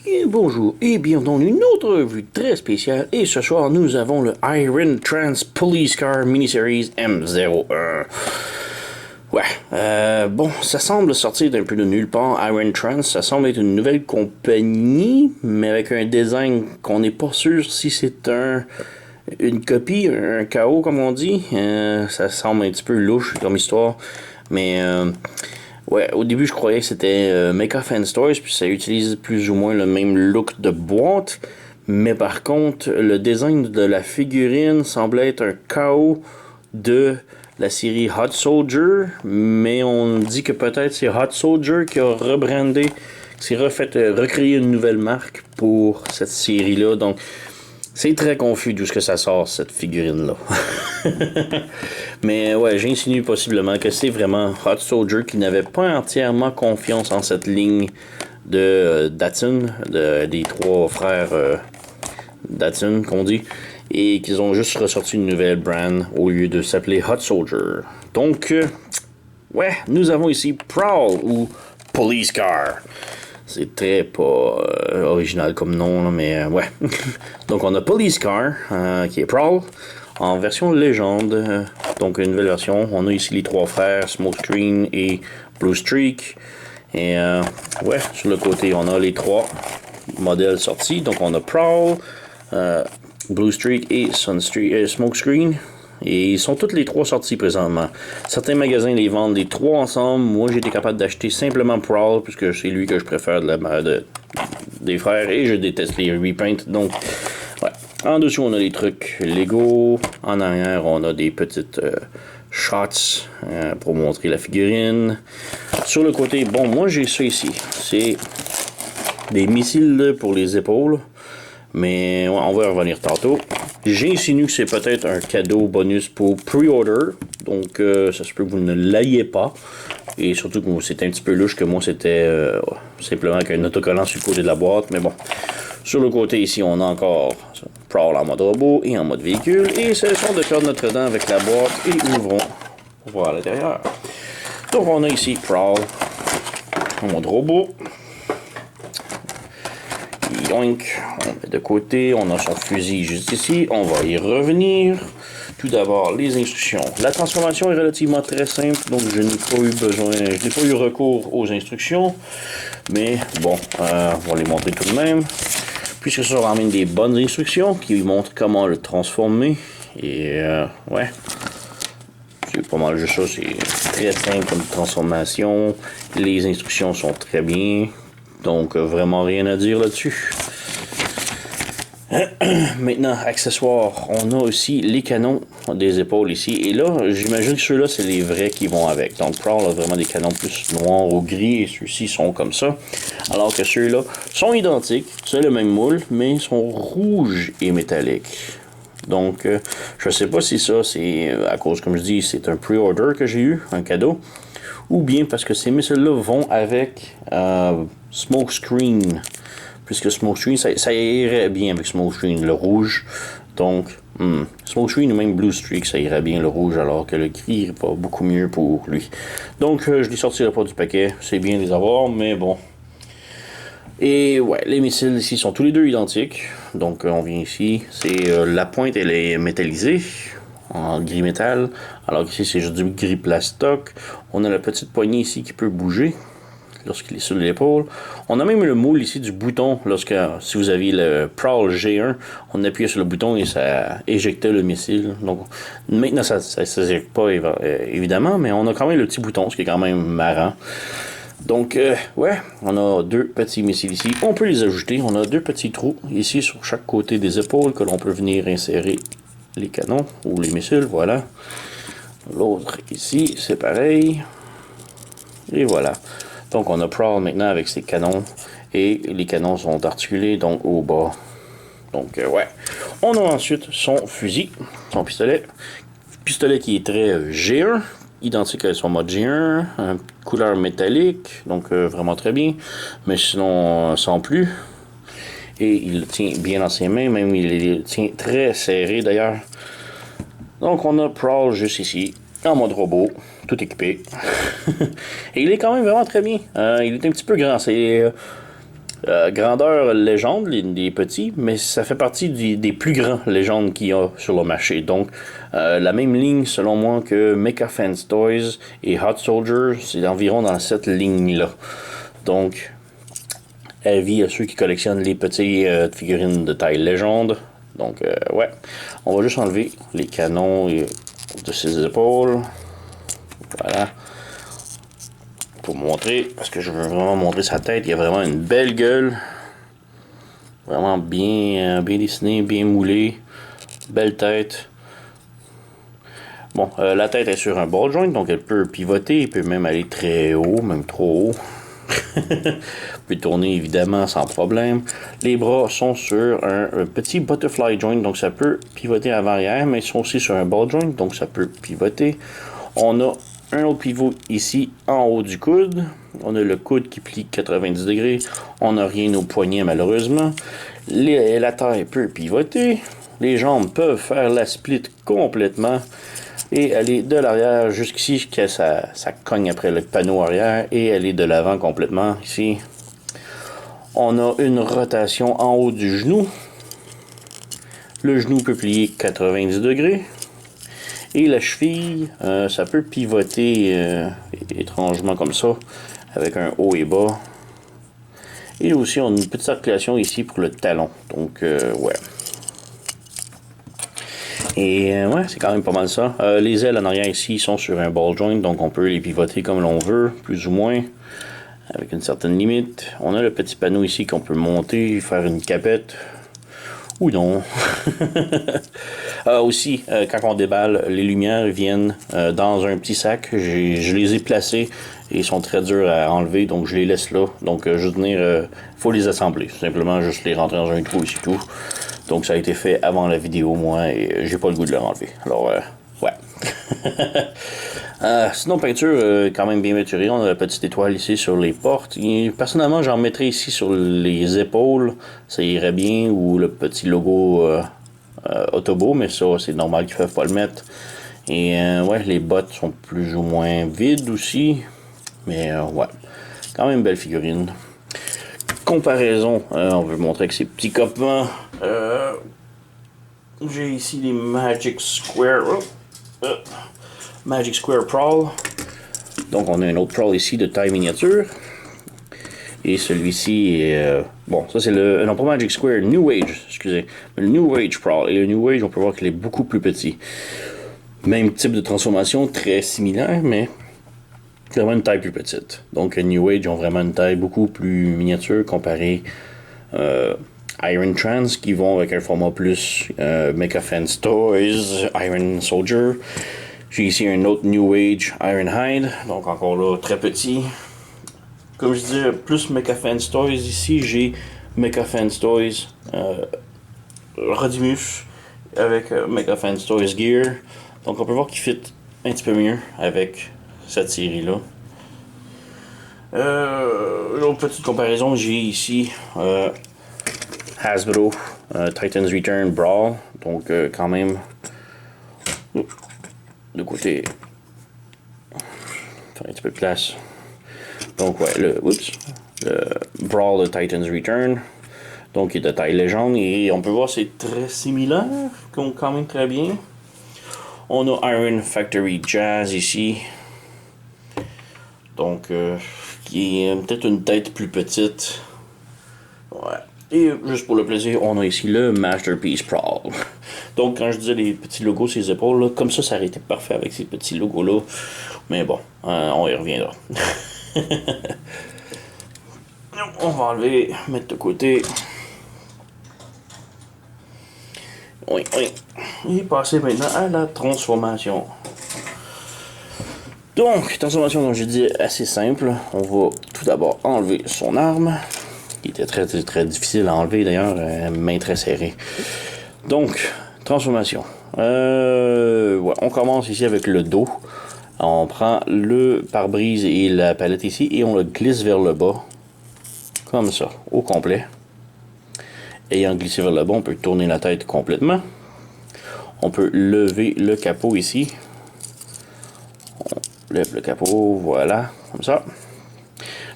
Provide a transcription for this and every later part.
Bien, bonjour et bienvenue dans une autre revue très spéciale. Et ce soir, nous avons le Iron Trans Police Car Miniseries M01. Bon, ça semble sortir d'un peu de nulle part. Iron Trans, ça semble être une nouvelle compagnie, mais avec un design qu'on n'est pas sûr si c'est une copie, un KO comme on dit. Ça semble un petit peu louche comme histoire, mais ouais, au début je croyais que c'était Mecha Fan Stores, puis ça utilise plus ou moins le même look de boîte, mais par contre le design de la figurine semble être un KO de la série Hot Soldier, mais on dit que peut-être c'est Hot Soldier qui a rebrandé, qui s'est recréé une nouvelle marque pour cette série-là, donc c'est très confus d'où ce que ça sort, cette figurine-là. Mais ouais, j'insinue possiblement que c'est vraiment Hot Soldier qui n'avait pas entièrement confiance en cette ligne de Datsun, des trois frères Datsun qu'on dit, et qu'ils ont juste ressorti une nouvelle brand au lieu de s'appeler Hot Soldier. Donc, ouais, nous avons ici Prowl ou Police Car. C'est très pas original comme nom, là, mais ouais. Donc on a Police Car, qui est Prowl, en version légende. Donc une nouvelle version. On a ici les trois frères, Smokescreen et Blue Streak. Et ouais, sur le côté, on a les trois modèles sortis. Donc on a Prowl, Blue Streak et Smokescreen. Et ils sont tous les trois sortis présentement. Certains magasins les vendent les trois ensemble. Moi, j'ai été capable d'acheter simplement Prowl, puisque c'est lui que je préfère des frères. Et je déteste les repaints. Donc, ouais. En dessous, on a les trucs Lego. En arrière, on a des petites shots pour montrer la figurine. Sur le côté, bon, moi, j'ai ça ici. C'est des missiles pour les épaules. Mais ouais, on va y revenir tantôt. J'insinue que c'est peut-être un cadeau bonus pour pre-order. Donc ça se peut que vous ne l'ayez pas. Et surtout que c'est un petit peu louche que moi c'était simplement qu'un autocollant sur le côté de la boîte. Mais bon. Sur le côté ici, on a encore Prowl en mode robot et en mode véhicule. Et c'est le son de Cœur de Notre-Dame avec la boîte. Et ouvrons pour voir à l'intérieur. Donc on a ici Prowl en mode robot. Yoink, on met de côté, on a son fusil juste ici, on va y revenir. Tout d'abord, les instructions. La transformation est relativement très simple, donc je n'ai pas eu recours aux instructions, mais bon, on va les montrer tout de même. Puisque ça ramène des bonnes instructions qui montrent comment le transformer, et ouais, c'est pas mal juste ça, c'est très simple comme transformation, les instructions sont très bien. Donc, vraiment rien à dire là-dessus. Maintenant, accessoires. On a aussi les canons des épaules ici. Et là, j'imagine que ceux-là, c'est les vrais qui vont avec. Donc, Prowl a vraiment des canons plus noirs ou gris. Et ceux-ci sont comme ça. Alors que ceux-là sont identiques. C'est le même moule, mais ils sont rouges et métalliques. Donc, je sais pas si ça, c'est à cause, comme je dis, c'est un pre-order que j'ai eu, un cadeau. Ou bien parce que ces missiles-là vont avec Smokescreen. Puisque Smokescreen, ça irait bien avec Smokescreen, le rouge. Donc, Smokescreen ou même Blue Streak, ça irait bien le rouge, alors que le gris n'est pas beaucoup mieux pour lui. Donc, je les sortirai pas du paquet. C'est bien de les avoir, mais bon. Et ouais, les missiles ici sont tous les deux identiques. Donc, on vient ici. C'est la pointe, elle est métallisée en gris métal, alors qu'ici c'est juste du gris plastoc. On a la petite poignée ici qui peut bouger lorsqu'il est sur l'épaule. On a même le moule ici du bouton, si vous aviez le Prowl G1, on appuyait sur le bouton et ça éjectait le missile. Donc maintenant ça s'éjecte pas évidemment, mais on a quand même le petit bouton, ce qui est quand même marrant. Donc, ouais, on a deux petits missiles ici. On peut les ajouter. On a deux petits trous ici sur chaque côté des épaules que l'on peut venir insérer les canons ou les missiles, voilà. L'autre ici, c'est pareil. Et voilà. Donc on a Prowl maintenant avec ses canons. Et les canons sont articulés donc au bas. Donc ouais. On a ensuite son fusil, son pistolet. Pistolet qui est très G1, identique à son mode G1, couleur métallique, donc vraiment très bien. Mais sinon sans plus. Et il le tient bien dans ses mains, même il le tient très serré d'ailleurs. Donc on a Prowl juste ici, en mode robot, tout équipé. Et il est quand même vraiment très bien. Il est un petit peu grand. Grandeur légende, les petits, mais ça fait partie des plus grands légendes qu'il y a sur le marché. Donc, la même ligne, selon moi, que Mecha Fans Toys et Hot Soldier, c'est environ dans cette ligne-là. Donc, avis à ceux qui collectionnent les petits figurines de taille légende. Donc, ouais, on va juste enlever les canons de ses épaules. Voilà. Pour montrer, parce que je veux vraiment montrer sa tête, il y a vraiment une belle gueule. Vraiment bien, bien dessiné, bien moulé. Belle tête. Bon, la tête est sur un ball joint, donc elle peut pivoter, elle peut même aller très haut, même trop haut. Peut tourner évidemment sans problème. Les bras sont sur un petit butterfly joint, donc ça peut pivoter avant-arrière, mais ils sont aussi sur un ball joint, donc ça peut pivoter. On a un autre pivot ici en haut du coude. On a le coude qui plie 90 degrés. On n'a rien au poignet malheureusement. La taille peut pivoter. Les jambes peuvent faire la split complètement et aller de l'arrière jusqu'ici, que ça cogne après le panneau arrière, et aller de l'avant complètement ici. On a une rotation en haut du genou. Le genou peut plier 90 degrés. Et la cheville, ça peut pivoter étrangement comme ça, avec un haut et bas. Et aussi, on a une petite articulation ici pour le talon. Donc, ouais. Et ouais, c'est quand même pas mal ça. Les ailes en arrière ici sont sur un ball joint, donc on peut les pivoter comme l'on veut, plus ou moins, avec une certaine limite. On a le petit panneau ici qu'on peut monter, faire une capette, ou non. Aussi, quand on déballe, les lumières viennent dans un petit sac. Je les ai placés et ils sont très durs à enlever, donc je les laisse là. Donc, je veux dire, faut les assembler. Simplement, juste les rentrer dans un trou ici tout. Donc ça a été fait avant la vidéo, moi, et j'ai pas le goût de le enlever. Alors, ouais. Sinon, peinture quand même bien maturée. On a la petite étoile ici sur les portes. Et, personnellement, j'en mettrais ici sur les épaules. Ça irait bien. Ou le petit logo Autobo, mais ça, c'est normal qu'ils ne peuvent pas le mettre. Et ouais, les bottes sont plus ou moins vides aussi. Mais ouais, quand même belle figurine. Comparaison, on veut montrer que ces petits copains. J'ai ici les Magic Square. Magic Square Prowl. Donc on a un autre Prowl ici de taille miniature. Et celui-ci est... bon, ça c'est le... Non, pas Magic Square, New Age, excusez. Le New Age Prowl. Et le New Age, on peut voir qu'il est beaucoup plus petit. Même type de transformation, très similaire, mais vraiment une taille plus petite. Donc New Age ont vraiment une taille beaucoup plus miniature comparé Iron Trans qui vont avec un format plus Mecha Fans Toys, Iron Soldier. J'ai ici un autre New Age Ironhide, donc encore là très petit. Comme je disais, plus Mecha Fans Toys ici, j'ai Mecha Fans Toys Rodimus avec Mecha Fans Toys Gear. Donc on peut voir qu'il fit un petit peu mieux avec cette série-là. Une autre petite comparaison, j'ai ici Hasbro Titans Return Brawl. Donc quand même de côté faire un petit peu de place. Donc ouais, le Brawl de Titans Return. Donc il est de taille légende et on peut voir c'est très similaire, quand même très bien. On a Iron Factory Jazz ici. Donc qui est peut-être une tête plus petite. Ouais. Et juste pour le plaisir, on a ici le Masterpiece Prowl. Donc quand je disais les petits logos sur les épaules, là, comme ça aurait été parfait avec ces petits logos-là. Mais bon, on y reviendra. On va enlever, mettre de côté. Oui. Et passer maintenant à la transformation. Donc, transformation, comme je dis, assez simple. On va tout d'abord enlever son arme, qui était très difficile à enlever d'ailleurs, main très serrée. Donc, transformation. Ouais, on commence ici avec le dos. On prend le pare-brise et la palette ici et on le glisse vers le bas. Comme ça, au complet. Ayant glissé vers le bas, on peut tourner la tête complètement. On peut lever le capot ici. On lève le capot, voilà, comme ça.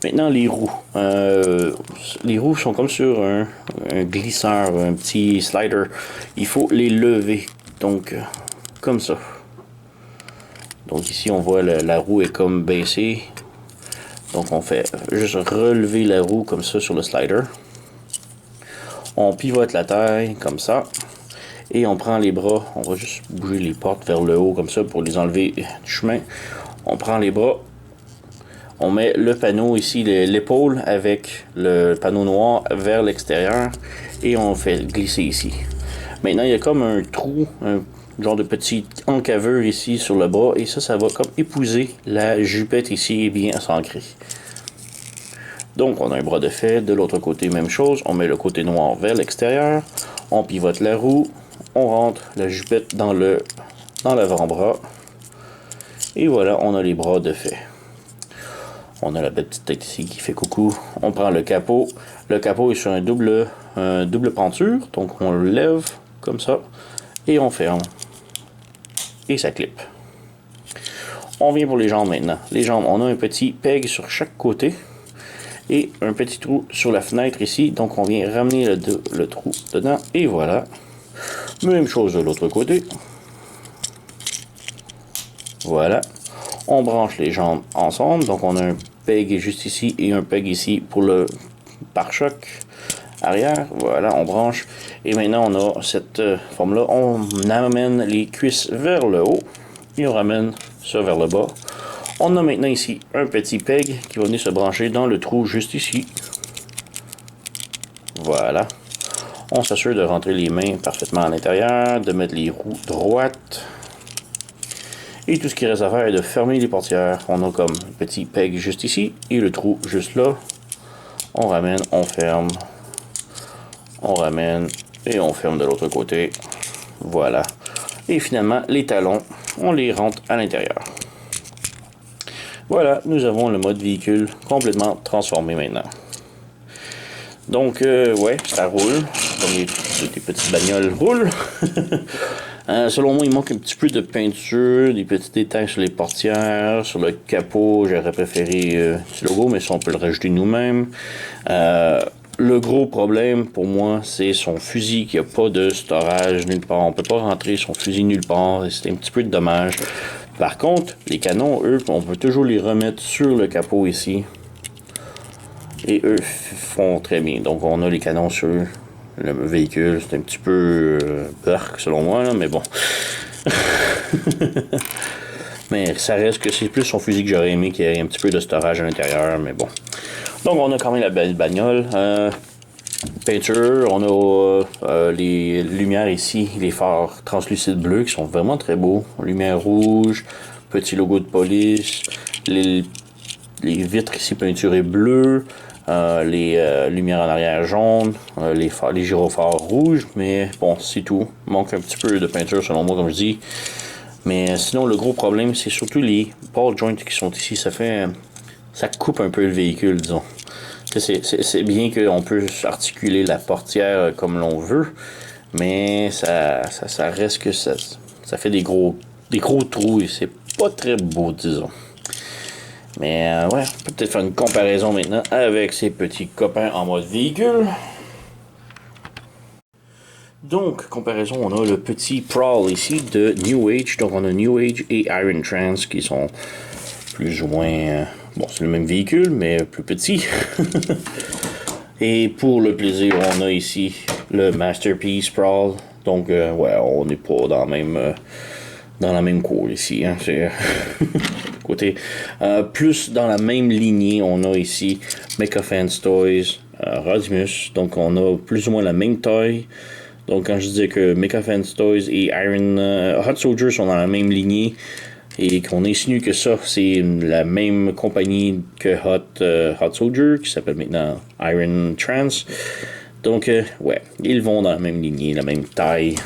Maintenant, les roues. Les roues sont comme sur un glisseur, un petit slider. Il faut les lever. Donc, comme ça. Donc ici, on voit la roue est comme baissée. Donc, on fait juste relever la roue comme ça sur le slider. On pivote la taille comme ça. Et on prend les bras. On va juste bouger les portes vers le haut comme ça pour les enlever du chemin. On prend les bras. On met le panneau ici, l'épaule avec le panneau noir vers l'extérieur. Et on fait glisser ici. Maintenant, il y a comme un trou, un genre de petit encaveur ici sur le bras. Et ça va comme épouser la jupette ici bien ancrée. Donc, on a un bras de fait. De l'autre côté, même chose. On met le côté noir vers l'extérieur. On pivote la roue. On rentre la jupette dans l'avant-bras. Et voilà, on a les bras de fait. On a la belle petite tête ici qui fait coucou. On prend le capot. Le capot est sur un double penture. Donc, on le lève comme ça. Et on ferme. Et ça clip. On vient pour les jambes maintenant. Les jambes, on a un petit peg sur chaque côté. Et un petit trou sur la fenêtre ici. Donc, on vient ramener le trou dedans. Et voilà. Même chose de l'autre côté. Voilà. On branche les jambes ensemble. Donc, on a un peg juste ici et un peg ici pour le pare-choc arrière. Voilà, on branche. Et maintenant, on a cette forme-là. On amène les cuisses vers le haut. Et on ramène ça vers le bas. On a maintenant ici un petit peg qui va venir se brancher dans le trou juste ici. Voilà. On s'assure de rentrer les mains parfaitement à l'intérieur, de mettre les roues droites. Et tout ce qui reste à faire est de fermer les portières. On a comme un petit peg juste ici et le trou juste là. On ramène, on ferme. On ramène et on ferme de l'autre côté. Voilà. Et finalement, les talons, on les rentre à l'intérieur. Voilà, nous avons le mode véhicule complètement transformé maintenant. Donc, ouais, ça roule. Comme les petites bagnoles roulent. Selon moi, il manque un petit peu de peinture, des petits détails sur les portières, sur le capot. J'aurais préféré ce logo, mais ça, on peut le rajouter nous-mêmes. Le gros problème pour moi, c'est son fusil qui n'a pas de storage nulle part. On peut pas rentrer son fusil nulle part. C'est un petit peu dommage. Par contre, les canons, eux, on peut toujours les remettre sur le capot ici. Et eux font très bien. Donc, on a les canons sur le véhicule. C'est un petit peu dark selon moi, là, mais bon. Mais ça reste que c'est plus son fusil que j'aurais aimé qu'il y ait un petit peu de storage à l'intérieur, mais bon. Donc, on a quand même la belle bagnole. Peinture, on a les lumières ici, les phares translucides bleus qui sont vraiment très beaux. Lumière rouge, petit logo de police, les vitres ici peinturées bleues, les lumières en arrière jaunes, les gyrophares rouges, mais bon, c'est tout. Il manque un petit peu de peinture selon moi, comme je dis. Mais sinon, le gros problème, c'est surtout les ball joints qui sont ici. Ça coupe un peu le véhicule, disons. C'est bien qu'on peut articuler la portière comme l'on veut, mais ça reste que ça fait des gros trous et c'est pas très beau, disons. Mais ouais, on peut peut-être faire une comparaison maintenant avec ces petits copains en mode véhicule. Donc, comparaison, on a le petit Prowl ici de New Age. Donc, on a New Age et Iron Trans qui sont plus ou moins... bon, c'est le même véhicule, mais plus petit. Et pour le plaisir, on a ici le Masterpiece Prowl. Donc, ouais, on n'est pas dans la même cour ici. Hein, c'est côté. Plus dans la même lignée, on a ici Mecha Fans Toys, Rodimus. Donc, on a plus ou moins la même taille. Donc, quand je disais que Mecha Fans Toys et Iron Hot Soldier sont dans la même lignée, et qu'on insinue que ça, c'est la même compagnie que Hot Soldier, qui s'appelle maintenant Iron Trans. Donc, ouais, ils vont dans la même lignée, la même taille.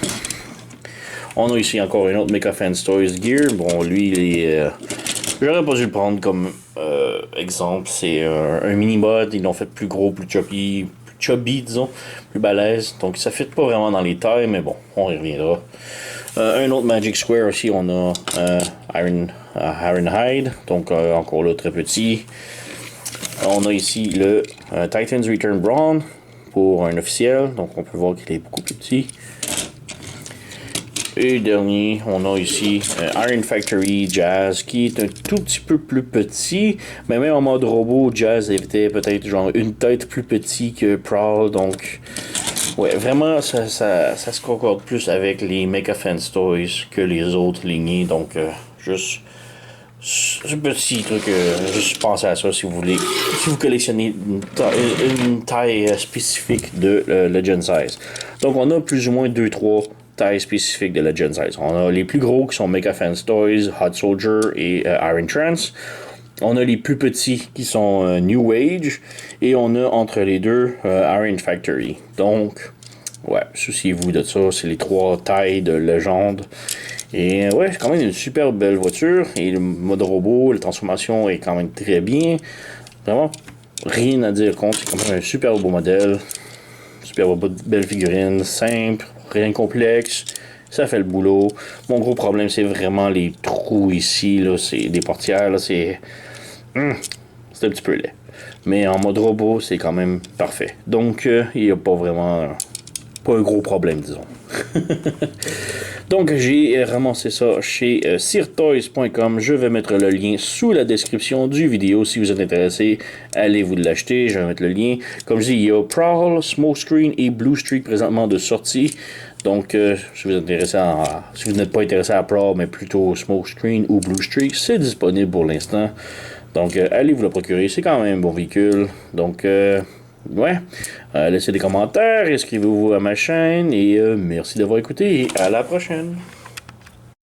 On a ici encore un autre Mecha Fans Toys Gear. Bon, lui, j'aurais pas dû le prendre comme exemple. C'est un mini-mod. Ils l'ont fait plus gros, plus chubby, disons, plus balèze. Donc, ça ne fit pas vraiment dans les tailles, mais bon, on y reviendra. Un autre Magic Square aussi, on a Iron Hide, donc encore là très petit. On a ici le Titans Return Brawn pour un officiel. Donc on peut voir qu'il est beaucoup plus petit. Et dernier, on a ici Iron Factory Jazz qui est un tout petit peu plus petit. Mais même en mode robot, Jazz était peut-être genre une tête plus petit que Prowl. Donc, ouais, vraiment, ça se concorde plus avec les Mecha Fans Toys que les autres lignées. Donc, juste ce petit truc, juste pensez à ça si vous voulez. Si vous collectionnez une taille spécifique de Legend Size. Donc, on a plus ou moins 2-3 tailles spécifiques de Legend Size. On a les plus gros qui sont Mecha Fans Toys, Hot Soldier et Iron Trance. On a les plus petits qui sont New Age. Et on a entre les deux Iron Factory. Donc, ouais, souciez-vous de ça. C'est les 3 tailles de légende. Et ouais, c'est quand même une super belle voiture. Et le mode robot, la transformation est quand même très bien. Vraiment, rien à dire contre. C'est quand même un super beau modèle. Super belle figurine, simple, rien complexe. Ça fait le boulot. Mon gros problème, c'est vraiment les trous ici. Là, c'est des portières. Là, c'est un petit peu laid. Mais en mode robot, c'est quand même parfait. Donc, il n'y a pas vraiment... pas un gros problème, disons. Donc, j'ai ramassé ça chez sirtoys.com. Je vais mettre le lien sous la description du vidéo. Si vous êtes intéressé, allez-vous l'acheter. Je vais mettre le lien. Comme je dis, il y a Prowl, Smokescreen et Blue Streak présentement de sortie. Donc, si vous n'êtes pas intéressé à Prowl, mais plutôt Smokescreen ou Blue Streak, c'est disponible pour l'instant. Donc, allez vous le procurer. C'est quand même un bon véhicule. Donc, ouais. Laissez des commentaires, inscrivez-vous à ma chaîne et merci d'avoir écouté et à la prochaine.